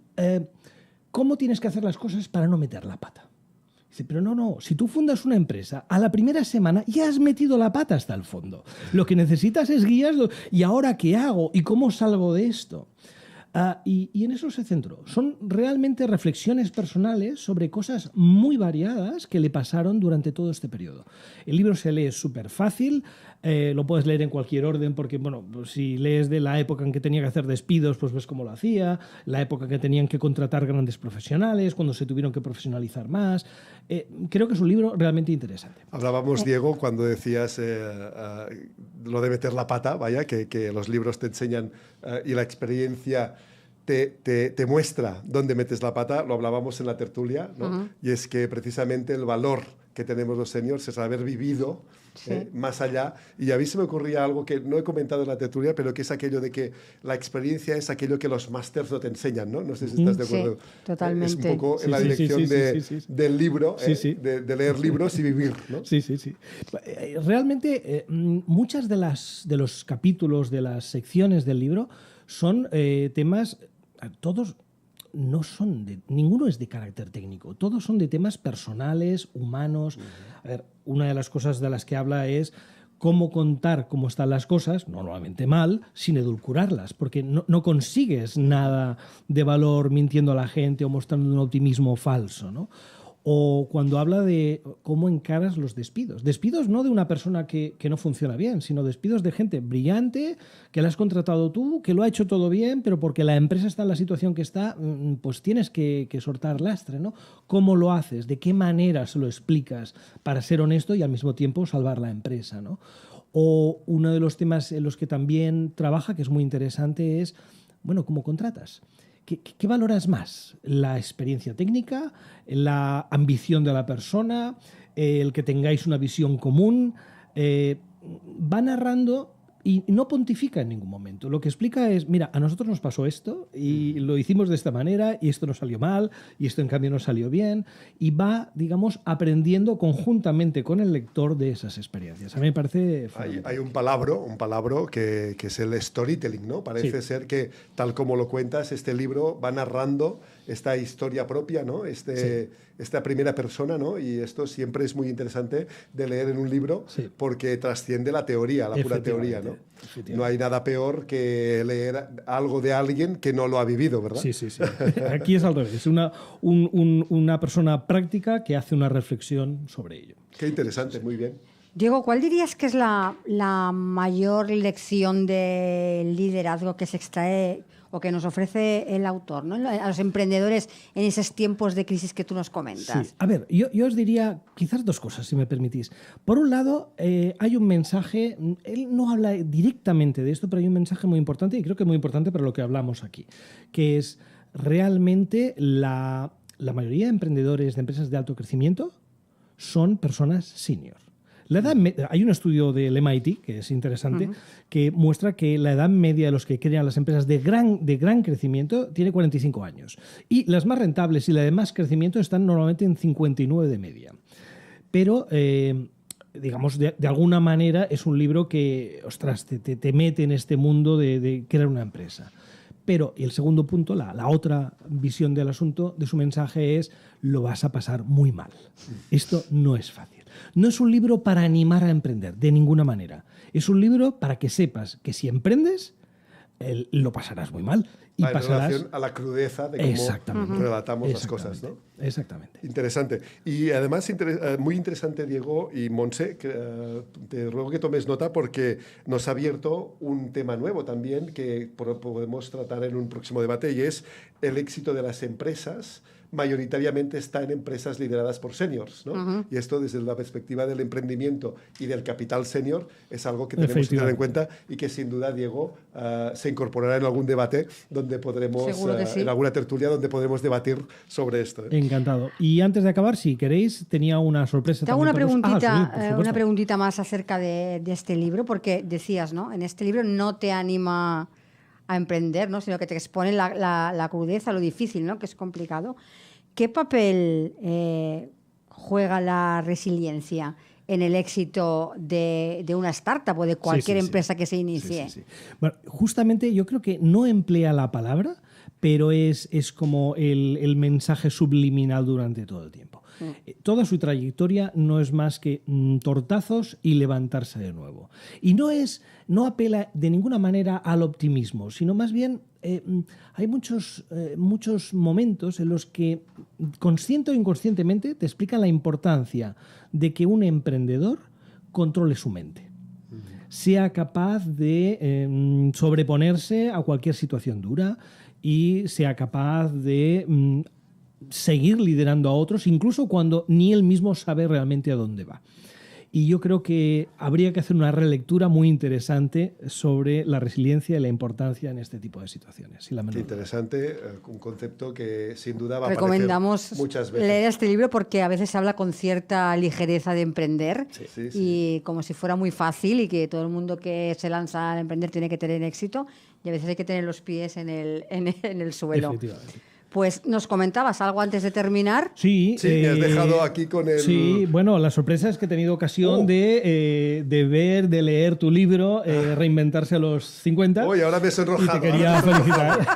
cómo tienes que hacer las cosas para no meter la pata. Dice, pero no, si tú fundas una empresa, a la primera semana ya has metido la pata hasta el fondo. Lo que necesitas es guías, ¿y ahora qué hago? ¿Y cómo salgo de esto? Y en eso se centró. Son realmente reflexiones personales sobre cosas muy variadas que le pasaron durante todo este periodo. El libro se lee súper fácil, lo puedes leer en cualquier orden porque, pues si lees de la época en que tenía que hacer despidos, pues ves cómo lo hacía, la época que tenían que contratar grandes profesionales, cuando se tuvieron que profesionalizar más. Creo que es un libro realmente interesante. Hablábamos, Diego, cuando decías lo de meter la pata, que los libros te enseñan y la experiencia te muestra dónde metes la pata. Lo hablábamos en la tertulia, ¿no? Y es que precisamente el valor que tenemos los seniors es haber vivido más allá. Y a mí se me ocurría algo que no he comentado en la tertulia, pero que es aquello de que la experiencia es aquello que los másters no te enseñan, ¿no? No sé si estás de acuerdo. Sí, totalmente. Es un poco en la dirección del libro, de leer libros y vivir, ¿no? Sí. Realmente, muchas de los capítulos, de las secciones del libro, son temas, todos no son ninguno es de carácter técnico, todos son de temas personales, humanos. A ver, una de las cosas de las que habla es cómo contar cómo están las cosas, normalmente mal, sin edulcorarlas, porque no consigues nada de valor mintiendo a la gente o mostrando un optimismo falso, ¿no? O cuando habla de cómo encaras los despidos. Despidos no de una persona que no funciona bien, sino despidos de gente brillante, que la has contratado tú, que lo ha hecho todo bien, pero porque la empresa está en la situación que está, pues tienes que soltar lastre, ¿no? ¿Cómo lo haces? ¿De qué manera se lo explicas para ser honesto y al mismo tiempo salvar la empresa, ¿no? O uno de los temas en los que también trabaja, que es muy interesante, es, bueno, ¿cómo contratas? ¿Qué valoras más? ¿La experiencia técnica? ¿La ambición de la persona? ¿El que tengáis una visión común? Va narrando y no pontifica en ningún momento. Lo que explica es, mira, a nosotros nos pasó esto y lo hicimos de esta manera y esto nos salió mal y esto en cambio nos salió bien, y va, digamos, aprendiendo conjuntamente con el lector de esas experiencias. A mí me parece... Hay un palabra que es el storytelling, ¿no? Parece ser que, tal como lo cuentas, este libro va narrando esta historia propia, ¿no? Esta primera persona, ¿no? Y esto siempre es muy interesante de leer en un libro, porque trasciende la teoría, la pura teoría, ¿no? No hay nada peor que leer algo de alguien que no lo ha vivido, ¿verdad? Sí. Aquí es al revés. Es una persona práctica que hace una reflexión sobre ello. Qué interesante, muy bien. Diego, ¿cuál dirías que es la mayor lección de liderazgo que se extrae o que nos ofrece el autor, ¿no? A los emprendedores en esos tiempos de crisis que tú nos comentas? Sí. A ver, yo os diría quizás dos cosas, si me permitís. Por un lado, hay un mensaje, él no habla directamente de esto, pero hay un mensaje muy importante, y creo que muy importante para lo que hablamos aquí, que es realmente la mayoría de emprendedores de empresas de alto crecimiento son personas senior. Hay un estudio del MIT, que es interesante, que muestra que la edad media de los que crean las empresas de gran crecimiento tiene 45 años. Y las más rentables y las de más crecimiento están normalmente en 59 de media. Pero, digamos, de alguna manera es un libro que, ostras, te mete en este mundo de crear una empresa. Pero, y el segundo punto, la otra visión del asunto, de su mensaje es: lo vas a pasar muy mal. Esto no es fácil. No es un libro para animar a emprender, de ninguna manera. Es un libro para que sepas que si emprendes, lo pasarás muy mal. Y en pasarás... relación a la crudeza de cómo relatamos las cosas, ¿no? Exactamente. Interesante. Y además, muy interesante, Diego y Montse, te ruego que tomes nota, porque nos ha abierto un tema nuevo también que podemos tratar en un próximo debate, y es el éxito de las empresas. Mayoritariamente está en empresas lideradas por seniors, ¿no? Y esto, desde la perspectiva del emprendimiento y del capital senior, es algo que tenemos que tener en cuenta, y que sin duda, Diego, se incorporará en algún debate donde podremos, en alguna tertulia donde podremos debatir sobre esto. Encantado. Y antes de acabar, si queréis, tenía una sorpresa. Te hago una preguntita más acerca de este libro, porque decías, ¿no? En este libro no te anima a emprender, ¿no? Sino que te expone la crudeza, lo difícil, ¿no? Que es complicado. ¿Qué papel juega la resiliencia en el éxito de una startup o de cualquier empresa que se inicie? Sí. Bueno, justamente yo creo que no emplea la palabra, pero es como el mensaje subliminal durante todo el tiempo. Toda su trayectoria no es más que tortazos y levantarse de nuevo. Y no apela de ninguna manera al optimismo, sino más bien hay muchos momentos en los que, consciente o inconscientemente, te explican la importancia de que un emprendedor controle su mente, sea capaz de sobreponerse a cualquier situación dura y sea capaz de seguir liderando a otros, incluso cuando ni él mismo sabe realmente a dónde va. Y yo creo que habría que hacer una relectura muy interesante sobre la resiliencia y la importancia en este tipo de situaciones. Qué interesante, un concepto que sin duda va a Recomendamos aparecer muchas veces. Leer este libro, porque a veces se habla con cierta ligereza de emprender y como si fuera muy fácil, y que todo el mundo que se lanza a emprender tiene que tener éxito, y a veces hay que tener los pies en el suelo. Efectivamente. Pues nos comentabas algo antes de terminar. Sí, me has dejado aquí con el... Sí, bueno, la sorpresa es que he tenido ocasión de leer tu libro, Reinventarse a los 50. Uy, ahora me he sonrojado. Y te quería felicitar.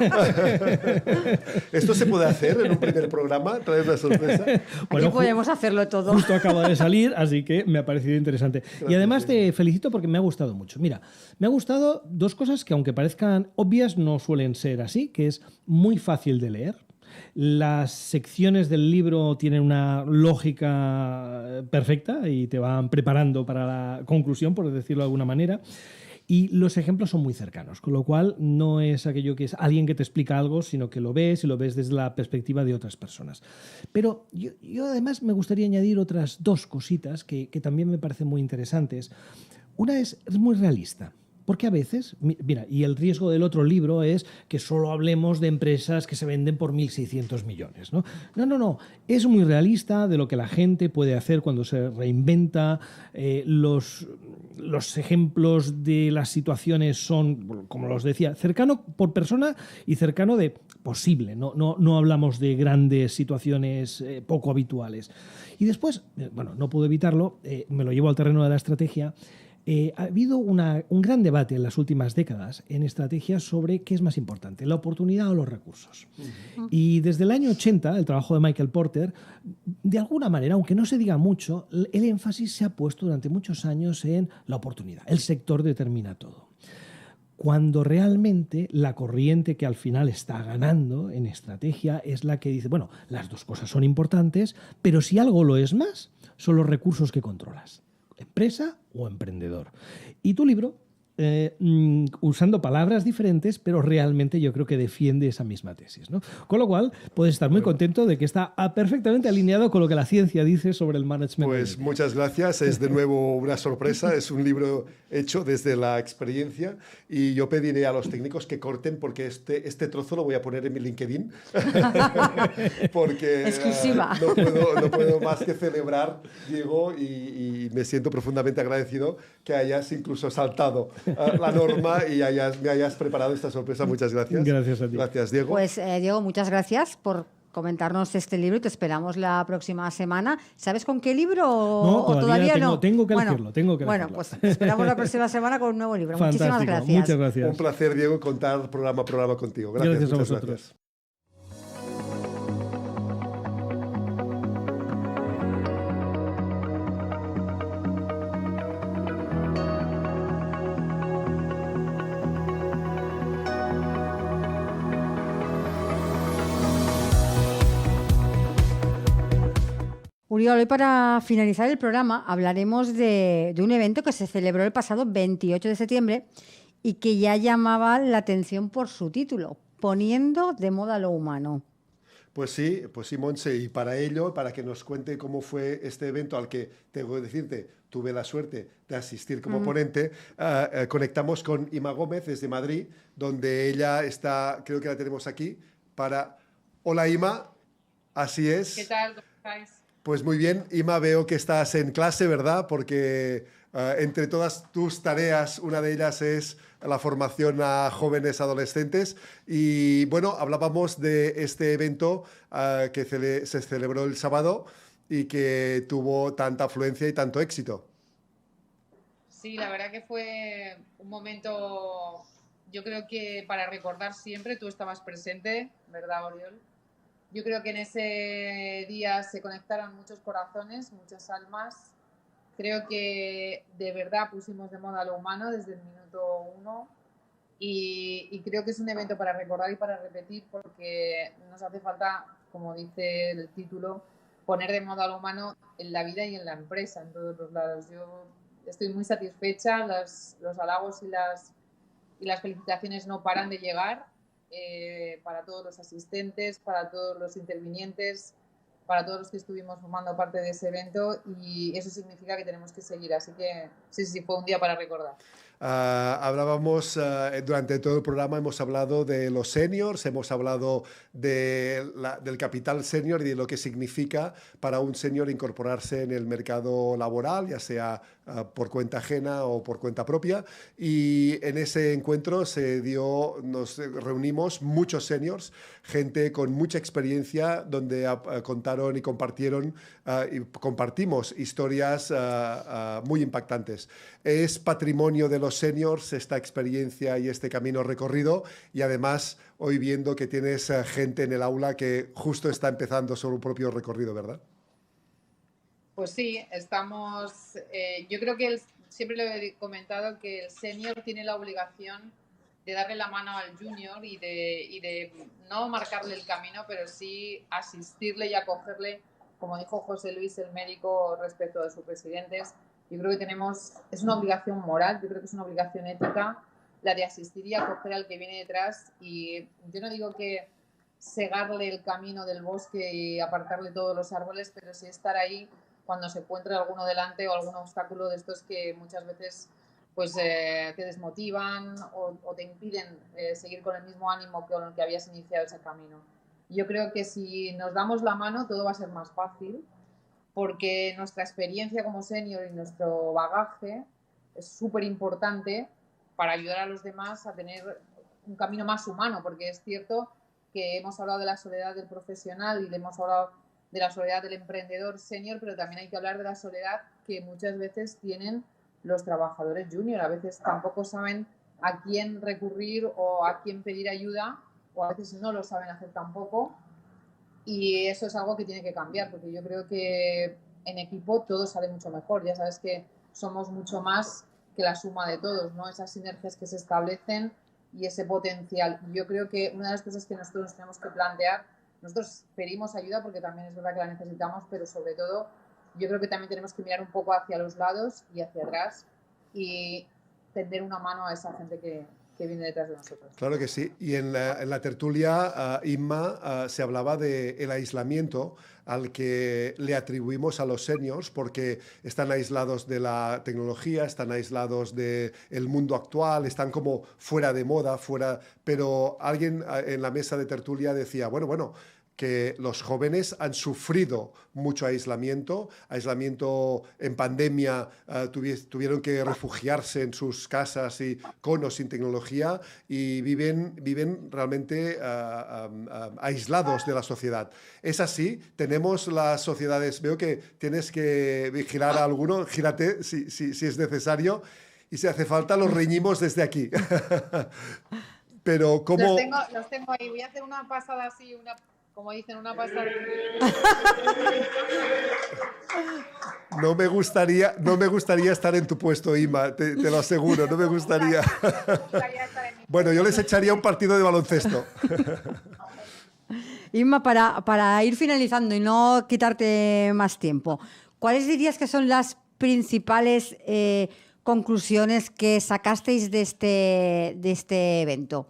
¿Esto se puede hacer en un primer programa? ¿Traer una sorpresa? Bueno, aquí podemos hacerlo todo. Justo acaba de salir, así que me ha parecido interesante. Gracias, y además te felicito porque me ha gustado mucho. Mira, me ha gustado dos cosas que, aunque parezcan obvias, no suelen ser así, que es muy fácil de leer. Las secciones del libro tienen una lógica perfecta y te van preparando para la conclusión, por decirlo de alguna manera. Y los ejemplos son muy cercanos, con lo cual no es aquello que es alguien que te explica algo, sino que lo ves y lo ves desde la perspectiva de otras personas. Pero yo además me gustaría añadir otras dos cositas que también me parecen muy interesantes. Una es muy realista. Porque a veces, mira, y el riesgo del otro libro es que solo hablemos de empresas que se venden por 1.600 millones, ¿no? No. Es muy realista de lo que la gente puede hacer cuando se reinventa. Los ejemplos de las situaciones son, como os decía, cercano por persona y cercano de posible. No hablamos de grandes situaciones poco habituales. Y después, bueno, no puedo evitarlo, me lo llevo al terreno de la estrategia. Ha habido un gran debate en las últimas décadas en estrategias sobre qué es más importante, la oportunidad o los recursos. Y desde el año 80, el trabajo de Michael Porter, de alguna manera, aunque no se diga mucho, el énfasis se ha puesto durante muchos años en la oportunidad. El sector determina todo. Cuando realmente la corriente que al final está ganando en estrategia es la que dice, bueno, las dos cosas son importantes, pero si algo lo es más, son los recursos que controlas. Empresa o emprendedor. Y tu libro, usando palabras diferentes, pero realmente yo creo que defiende esa misma tesis, ¿no? Con lo cual, puedes estar muy contento de que está perfectamente alineado con lo que la ciencia dice sobre el management. Pues muchas gracias. Es de nuevo una sorpresa. Es un libro hecho desde la experiencia y yo pediré a los técnicos que corten porque este trozo lo voy a poner en mi LinkedIn porque exclusiva. No puedo más que celebrar, Diego, y me siento profundamente agradecido que hayas incluso saltado la norma y me hayas preparado esta sorpresa. Muchas gracias. Gracias a ti. Gracias, Diego. Pues, Diego, muchas gracias por comentarnos este libro y te esperamos la próxima semana. ¿Sabes con qué libro o todavía no? Tengo que elegirlo. Bueno, pues te esperamos la próxima semana con un nuevo libro. Fantástico. Muchísimas gracias. Muchas gracias. Un placer, Diego, contar programa a programa contigo. Gracias a vosotros. Gracias. Uriol, hoy para finalizar el programa hablaremos de un evento que se celebró el pasado 28 de septiembre y que ya llamaba la atención por su título, Poniendo de moda lo humano. Pues sí, Montse, y para ello, para que nos cuente cómo fue este evento al que, tengo que decirte, tuve la suerte de asistir como ponente, conectamos con Ima Gómez desde Madrid, donde ella está, creo que la tenemos aquí, para... Hola, Ima, así es. ¿Qué tal? ¿Cómo estáis? Pues muy bien, Ima, veo que estás en clase, ¿verdad? Porque entre todas tus tareas, una de ellas es la formación a jóvenes adolescentes. Y bueno, hablábamos de este evento que se celebró el sábado y que tuvo tanta afluencia y tanto éxito. Sí, la verdad que fue un momento, yo creo que para recordar siempre. Tú estabas presente, ¿verdad, Oriol? Yo creo que en ese día se conectaron muchos corazones, muchas almas. Creo que de verdad pusimos de moda lo humano desde el minuto 1 y creo que es un evento para recordar y para repetir porque nos hace falta, como dice el título, poner de moda lo humano en la vida y en la empresa, en todos los lados. Yo estoy muy satisfecha, los halagos y las felicitaciones no paran de llegar. Para todos los asistentes, para todos los intervinientes, para todos los que estuvimos formando parte de ese evento y eso significa que tenemos que seguir. Así que sí, fue un día para recordar. Hablábamos durante todo el programa, hemos hablado de los seniors, hemos hablado del capital senior y de lo que significa para un senior incorporarse en el mercado laboral, ya sea por cuenta ajena o por cuenta propia. Y en ese encuentro nos reunimos muchos seniors, gente con mucha experiencia, donde contaron y compartieron y compartimos historias muy impactantes. Es patrimonio de los seniors esta experiencia y este camino recorrido y además hoy viendo que tienes gente en el aula que justo está empezando su propio recorrido, ¿verdad? Pues sí, estamos... yo creo que siempre lo he comentado que el senior tiene la obligación darle la mano al junior y de no marcarle el camino, pero sí asistirle y acogerle, como dijo José Luis, el médico, respecto a sus residentes. Yo creo que es una obligación moral, yo creo que es una obligación ética la de asistir y acoger al que viene detrás. Y yo no digo que cegarle el camino del bosque y apartarle todos los árboles, pero sí estar ahí cuando se encuentre alguno delante o algún obstáculo de estos que muchas veces pues te desmotivan o te impiden seguir con el mismo ánimo con el que habías iniciado ese camino. Yo creo que si nos damos la mano todo va a ser más fácil, porque nuestra experiencia como senior y nuestro bagaje es súper importante para ayudar a los demás a tener un camino más humano, porque es cierto que hemos hablado de la soledad del profesional y hemos hablado de la soledad del emprendedor senior, pero también hay que hablar de la soledad que muchas veces tienen los trabajadores junior. A veces tampoco saben a quién recurrir o a quién pedir ayuda, o a veces no lo saben hacer tampoco, y eso es algo que tiene que cambiar, porque yo creo que en equipo todo sale mucho mejor. Ya sabes que somos mucho más que la suma de todos, ¿no? Esas sinergias que se establecen y ese potencial. Yo creo que una de las cosas que nosotros nos tenemos que plantear, nosotros pedimos ayuda porque también es verdad que la necesitamos, pero sobre todo yo creo que también tenemos que mirar un poco hacia los lados y hacia atrás y tender una mano a esa gente que viene detrás de nosotros. Claro que sí. Y en la tertulia, Inma, se hablaba del aislamiento al que le atribuimos a los seniors, porque están aislados de la tecnología, están aislados del mundo actual, están como fuera de moda, pero alguien en la mesa de tertulia decía, bueno, que los jóvenes han sufrido mucho aislamiento en pandemia, tuvieron que refugiarse en sus casas y con o sin tecnología, y viven realmente aislados de la sociedad. Es así, tenemos las sociedades, veo que tienes que vigilar a alguno, gírate si es necesario, y si hace falta los reñimos desde aquí. Pero ¿cómo? Los tengo ahí, voy a hacer una pasada así, como dicen, una pasada. No me gustaría estar en tu puesto, Inma, te lo aseguro, no me gustaría. Bueno, yo les echaría un partido de baloncesto. Inma, para ir finalizando y no quitarte más tiempo, ¿cuáles dirías que son las principales conclusiones que sacasteis de este evento?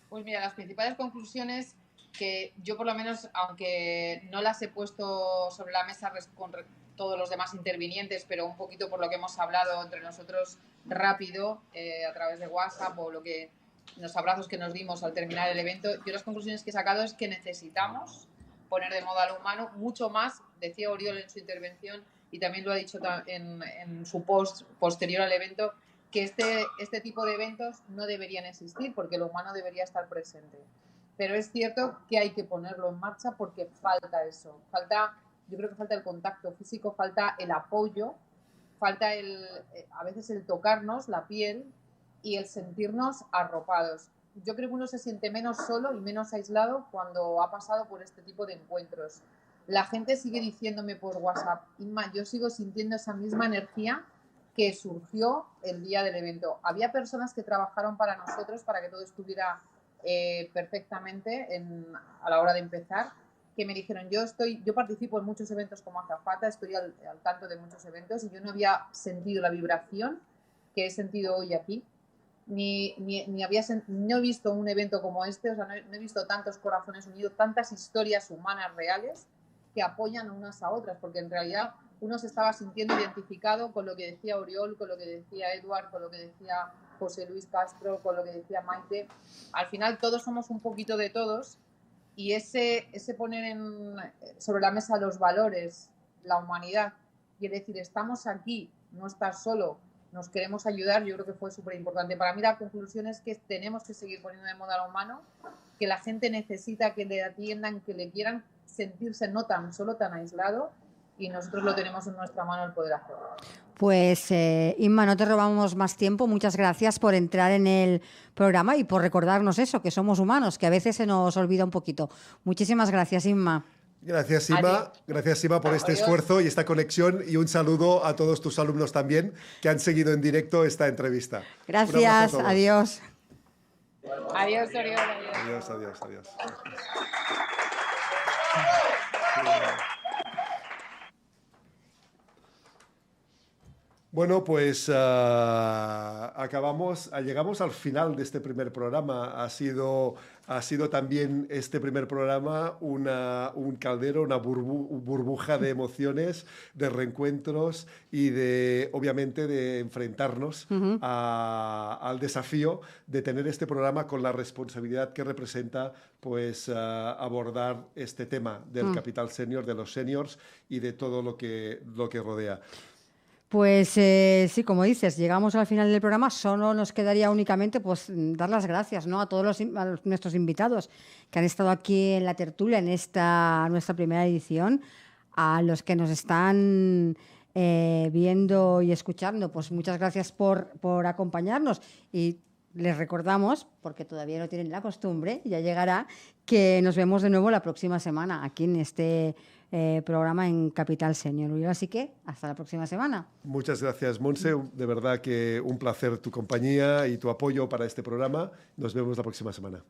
Pues mira, las principales conclusiones que yo por lo menos, aunque no las he puesto sobre la mesa con todos los demás intervinientes, pero un poquito por lo que hemos hablado entre nosotros rápido a través de WhatsApp o los abrazos que nos dimos al terminar el evento, yo las conclusiones que he sacado es que necesitamos poner de moda lo humano mucho más, decía Oriol en su intervención y también lo ha dicho en su post posterior al evento, que este tipo de eventos no deberían existir porque lo humano debería estar presente. Pero es cierto que hay que ponerlo en marcha porque falta eso. Yo creo que falta el contacto físico, falta el apoyo, falta a veces el tocarnos la piel y el sentirnos arropados. Yo creo que uno se siente menos solo y menos aislado cuando ha pasado por este tipo de encuentros. La gente sigue diciéndome por WhatsApp, Inma, yo sigo sintiendo esa misma energía que surgió el día del evento. Había personas que trabajaron para nosotros para que todo estuviera perfectamente a la hora de empezar, que me dijeron, yo participo en muchos eventos como azafata, estoy al tanto de muchos eventos y yo no había sentido la vibración que he sentido hoy aquí, no he visto un evento como este, o sea, no he visto tantos corazones unidos, tantas historias humanas reales que apoyan unas a otras, porque en realidad uno se estaba sintiendo identificado con lo que decía Oriol, con lo que decía Eduard, con lo que decía José Luis Castro, con lo que decía Maite. Al final todos somos un poquito de todos y ese poner sobre la mesa los valores, la humanidad y el decir estamos aquí, no estás solo, nos queremos ayudar, yo creo que fue súper importante. Para mí la conclusión es que tenemos que seguir poniendo de moda lo humano, que la gente necesita que le atiendan, que le quieran, sentirse no tan solo, tan aislado, y nosotros lo tenemos en nuestra mano el poder hacerlo. Pues Inma, no te robamos más tiempo. Muchas gracias por entrar en el programa y por recordarnos eso, que somos humanos, que a veces se nos olvida un poquito. Muchísimas gracias, Inma. Gracias, Sima. Gracias, Sima, por este esfuerzo y esta conexión, y un saludo a todos tus alumnos también que han seguido en directo esta entrevista. Gracias, adiós. Adiós, Oriol. Adiós, adiós, adiós. Bueno, pues llegamos al final de este primer programa. Ha sido también este primer programa un caldero, una burbuja de emociones, de reencuentros y obviamente, de enfrentarnos al desafío de tener este programa con la responsabilidad que representa, pues, abordar este tema del capital senior, de los seniors y de todo lo que rodea. Pues sí, como dices, llegamos al final del programa. Solo nos quedaría únicamente pues dar las gracias, ¿no?, a todos nuestros invitados que han estado aquí en la tertulia, en nuestra primera edición, a los que nos están viendo y escuchando. Pues muchas gracias por acompañarnos, y les recordamos, porque todavía no tienen la costumbre, ya llegará, que nos vemos de nuevo la próxima semana aquí en este programa en Capital Senior. Así que hasta la próxima semana. Muchas gracias, Montse. De verdad que un placer tu compañía y tu apoyo para este programa. Nos vemos la próxima semana.